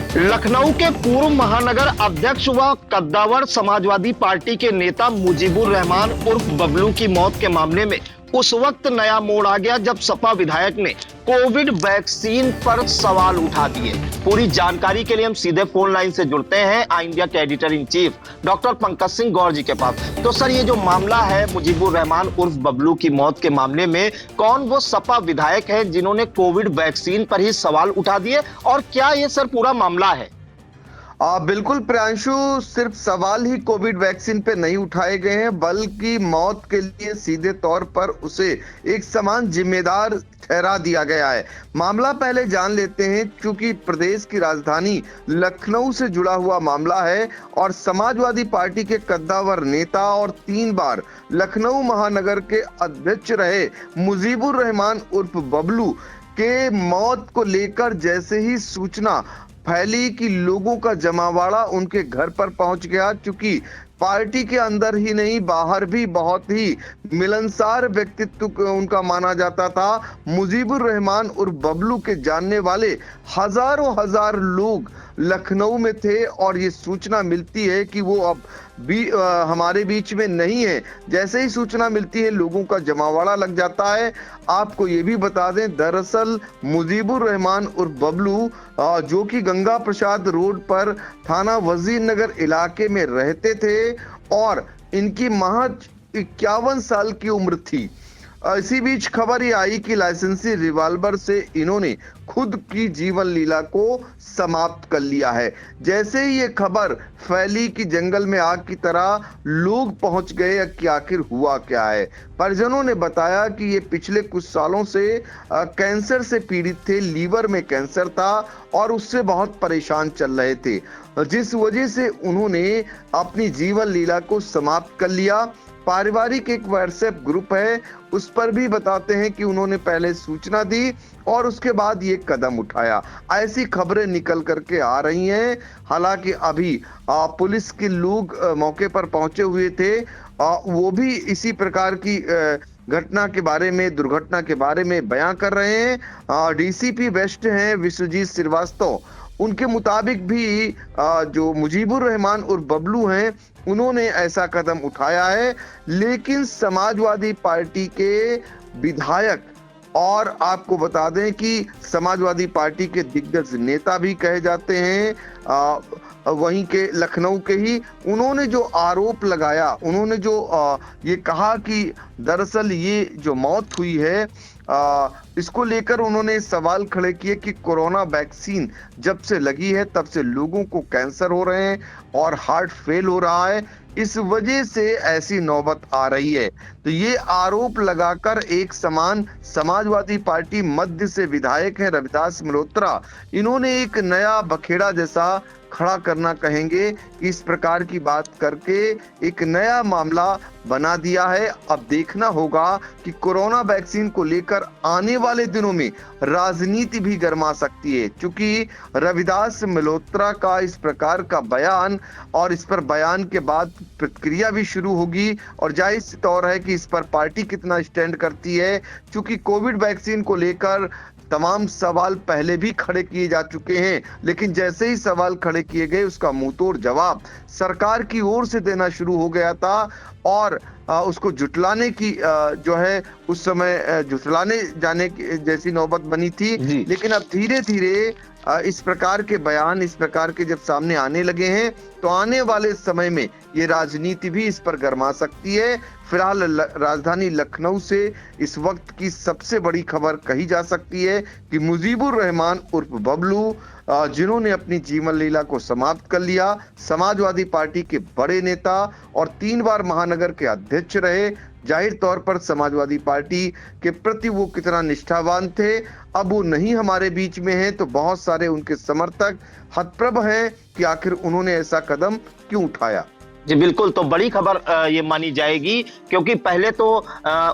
लखनऊ के पूर्व महानगर अध्यक्ष व कद्दावर समाजवादी पार्टी के नेता मुजीबुर रहमान उर्फ बबलू की मौत के मामले में उस वक्त नया मोड़ आ गया जब सपा विधायक ने कोविड वैक्सीन पर सवाल उठा दिए। पूरी जानकारी के लिए हम सीधे फोन लाइन से जुड़ते हैं आई इंडिया के editor in chief doctor Pankaj Singh Gaur ji के पास। तो सर, ये जो मामला है मुजीबुर रहमान उर्फ बबलू की मौत के मामले में, कौन वो सपा विधायक है जिन्होंने कोविड वैक्सीन पर ही सवाल उठा दिए और क्या ये सर पूरा मामला है? बिल्कुल प्रियांशु, सिर्फ सवाल ही कोविड वैक्सीन पे नहीं उठाए गए हैं, बल्कि मौत के लिए सीधे तौर पर उसे एक समान जिम्मेदार ठहरा दिया गया है। मामला पहले जान लेते हैं, क्योंकि प्रदेश की राजधानी लखनऊ से जुड़ा हुआ मामला है और समाजवादी पार्टी के कद्दावर नेता और 3 बार लखनऊ महानगर के अध्यक्ष रहे मुजीबुर रहमान उर्फ बबलू के मौत को लेकर जैसे ही सूचना फैली कि लोगों का जमावड़ा उनके घर पर पहुंच गया। क्योंकि पार्टी के अंदर ही नहीं, बाहर भी बहुत ही मिलनसार व्यक्तित्व उनका माना जाता था। मुजीबुर रहमान और बबलू के जानने वाले हजारों हजार लोग लखनऊ में थे और ये सूचना मिलती है कि वो अब भी हमारे बीच में नहीं है। जैसे ही सूचना मिलती है, लोगों का जमावड़ा लग जाता है। आपको ये भी बता दें, दरअसल मुजीबुर रहमान और बबलू जो कि गंगा प्रसाद रोड पर थाना वजीर नगर इलाके में रहते थे और इनकी महज 51 साल की उम्र थी। इसी बीच खबर ये आई कि लाइसेंसी रिवॉल्वर से इन्होंने खुद की जीवन लीला को समाप्त कर लिया है। जैसे ही ये खबर फैली कि जंगल में आग की तरह लोग पहुंच गए कि आखिर हुआ क्या है। परिजनों ने बताया कि ये पिछले कुछ सालों से कैंसर से पीड़ित थे, लीवर में कैंसर था और उससे बहुत परेशान चल रहे थे, जिस वजह से उन्होंने अपनी जीवन लीला को समाप्त कर लिया। पारिवारिक एक व्हाट्सएप ग्रुप है, उस पर भी बताते हैं कि उन्होंने पहले सूचना दी और उसके बाद ये कदम उठाया। ऐसी खबरें निकल करके आ रही हैं। हालांकि अभी पुलिस के लोग मौके पर पहुंचे हुए थे, वो भी इसी प्रकार की घटना के बारे में, दुर्घटना के बारे में बयां कर रहे हैं। डीसीपी वेस्ट हैं विश्वजीत श्रीवास्तव, उनके मुताबिक भी जो मुजीबुर रहमान और बबलू हैं, उन्होंने ऐसा कदम उठाया है। लेकिन समाजवादी पार्टी के विधायक और आपको बता दें कि समाजवादी पार्टी के दिग्गज नेता भी कहे जाते हैं, वहीं के लखनऊ के ही, उन्होंने जो आरोप लगाया, उन्होंने जो ये कहा कि दरअसल ये जो मौत हुई है, इसको लेकर उन्होंने सवाल खड़े किए कि कोरोना वैक्सीन जब से लगी है तब से लोगों को कैंसर हो रहे हैं और हार्ट फेल हो रहा है, इस वजह से ऐसी नौबत आ रही है। तो ये आरोप लगाकर एक समान समाजवादी पार्टी मध्य से विधायक हैं रविदास मल्होत्रा, इन्होंने एक नया बखेड़ा जैसा खड़ा करना कहेंगे, इस प्रकार की बात करके एक नया मामला बना दिया है। अब देखना होगा कि कोरोना वैक्सीन को लेकर आने वाले दिनों में राजनीति भी गर्मा सकती है, क्योंकि रविदास मल्होत्रा का इस प्रकार का बयान और इस पर बयान के बाद प्रतिक्रिया भी शुरू होगी और जाहिर सी तौर है कि इस पर पार्टी कितना स्टैंड करती है। क्योंकि कोविड वैक्सीन को लेकर तमाम सवाल पहले भी खड़े किए जा चुके हैं, लेकिन जैसे ही सवाल खड़े किए गए उसका मुंहतोड़ जवाब सरकार की ओर से देना शुरू हो गया था और उसको जुटलाने की जो है उस समय जुटलाने जाने की जैसी नौबत बनी थी। लेकिन अब धीरे धीरे इस प्रकार के बयान, इस प्रकार के जब सामने आने लगे हैं, तो आने वाले समय में ये राजनीति भी इस पर गर्मा सकती है। फिलहाल राजधानी लखनऊ से इस वक्त की सबसे बड़ी खबर कही जा सकती है कि मुजीबुर रहमान उर्फ बबलू, जिन्होंने अपनी जीवन लीला को समाप्त कर लिया, समाजवादी पार्टी के बड़े नेता और 3 बार महानगर के अध्यक्ष रहे, जाहिर तौर पर समाजवादी पार्टी के प्रति वो कितना निष्ठावान थे। अब वो नहीं हमारे बीच में हैं, तो बहुत सारे उनके समर्थक हतप्रभ हैं कि आखिर उन्होंने ऐसा कदम क्यों उठाया। जी बिल्कुल, तो बड़ी खबर ये मानी जाएगी, क्योंकि पहले तो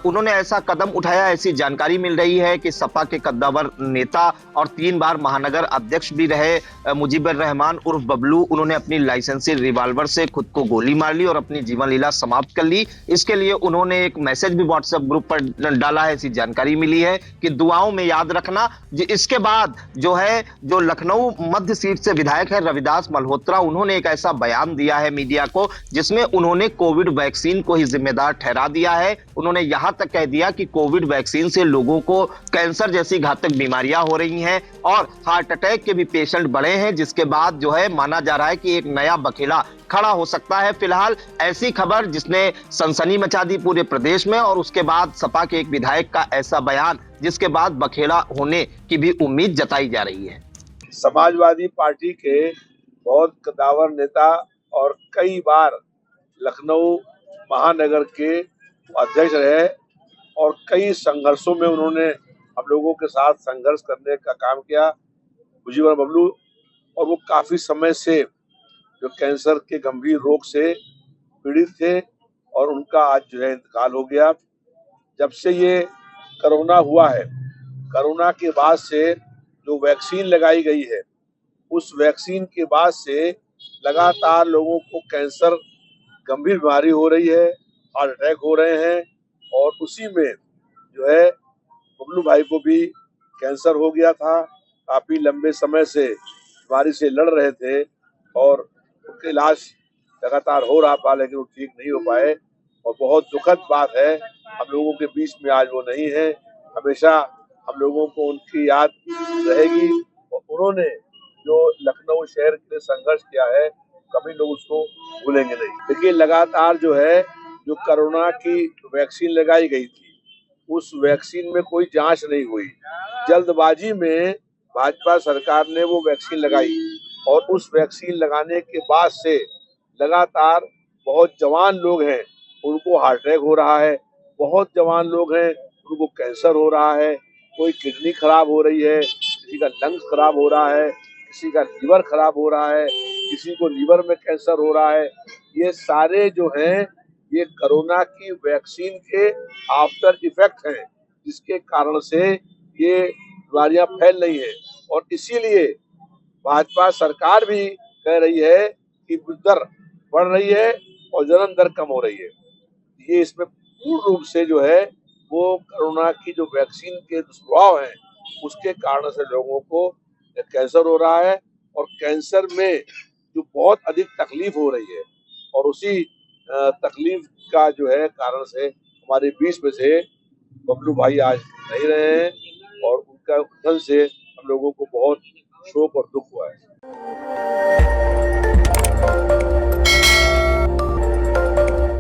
उन्होंने ऐसा कदम उठाया, ऐसी जानकारी मिल रही है कि सपा के कद्दावर नेता और 3 बार महानगर अध्यक्ष भी रहे मुजीबर रहमान उर्फ बबलू, उन्होंने अपनी लाइसेंसी रिवॉल्वर से खुद को गोली मार ली और अपनी जीवन लीला समाप्त कर ली। इसके लिए उन्होंने एक मैसेज भी व्हाट्सएप ग्रुप पर डाला है, ऐसी जानकारी मिली है कि दुआओं में याद रखना। इसके बाद जो है, जो लखनऊ मध्य सीट से विधायक है रविदास मल्होत्रा, उन्होंने एक ऐसा बयान दिया है मीडिया को जिसमें उन्होंने कोविड वैक्सीन को ही जिम्मेदार ठहरा दिया है। उन्होंने यहां तक कह दिया कि कोविड वैक्सीन से लोगों को कैंसर जैसी घातक बीमारियां हो रही हैं और हार्ट अटैक के भी पेशेंट बढ़े हैं, जिसके बाद जो है माना जा रहा है कि एक नया बखेड़ा खड़ा हो सकता है। फिलहाल ऐसी खबर जिसने सनसनी मचा दी पूरे प्रदेश में, और उसके बाद सपा के एक विधायक का ऐसा बयान जिसके बाद बखेड़ा होने की भी उम्मीद जताई जा रही है। समाजवादी पार्टी के बहुत कद्दावर नेता और कई बार लखनऊ महानगर के अध्यक्ष रहे और कई संघर्षों में उन्होंने हम लोगों के साथ संघर्ष करने का काम किया, मुजीबर बबलू। और वो काफी समय से जो कैंसर के गंभीर रोग से पीड़ित थे और उनका आज जो है इंतकाल हो गया। जब से ये कोरोना हुआ है, कोरोना के बाद से जो वैक्सीन लगाई गई है, उस वैक्सीन के बाद से लगातार लोगों को कैंसर गंभीर बीमारी हो रही है, हार्ट अटैक हो रहे हैं। और उसी में जो है बबलू भाई को भी कैंसर हो गया था, काफी लंबे समय से बीमारी से लड़ रहे थे और उनका इलाज लगातार हो रहा था, लेकिन वो ठीक नहीं हो पाए। और बहुत दुखद बात है, हम लोगों के बीच में आज वो नहीं है। हमेशा हम लोगों को उनकी याद रहेगी और उन्होंने जो लखनऊ शहर के लिए संघर्ष किया है, कभी लोग उसको भूलेंगे नहीं। देखिए, लगातार जो है, जो कोरोना की वैक्सीन लगाई गई थी, उस वैक्सीन में कोई जांच नहीं हुई। जल्दबाजी में भाजपा सरकार ने वो वैक्सीन लगाई और उस वैक्सीन लगाने के बाद से लगातार बहुत जवान लोग हैं, उनको हार्ट अटैक हो रहा है, बहुत जवान लोग हैं, उनको कैंसर हो रहा है, कोई किडनी खराब हो रही है, किसी का लंग्स खराब हो रहा है, किसी का लीवर खराब हो रहा है, किसी को लीवर में कैंसर हो रहा है। ये सारे जो हैं, ये कोरोना की वैक्सीन के आफ्टर इफेक्ट हैं, जिसके कारण से ये बीमारियां फैल रही हैं। और इसीलिए भाजपा सरकार भी कह रही है कि मृत्यु दर बढ़ रही है और जन्म दर कम हो रही है। ये इसमें पूर्ण रूप से जो है, वो कोरोना की जो वैक्सीन के दुष्प्रभाव हैं, उसके कारण से लोगों को कैंसर हो रहा है और कैंसर में जो बहुत अधिक तकलीफ हो रही है। और उसी तकलीफ का जो है कारण से हमारे बीच में से बबलू भाई आज नहीं रहे हैं और उनका निधन से हम लोगों को बहुत शोक और दुख हुआ है।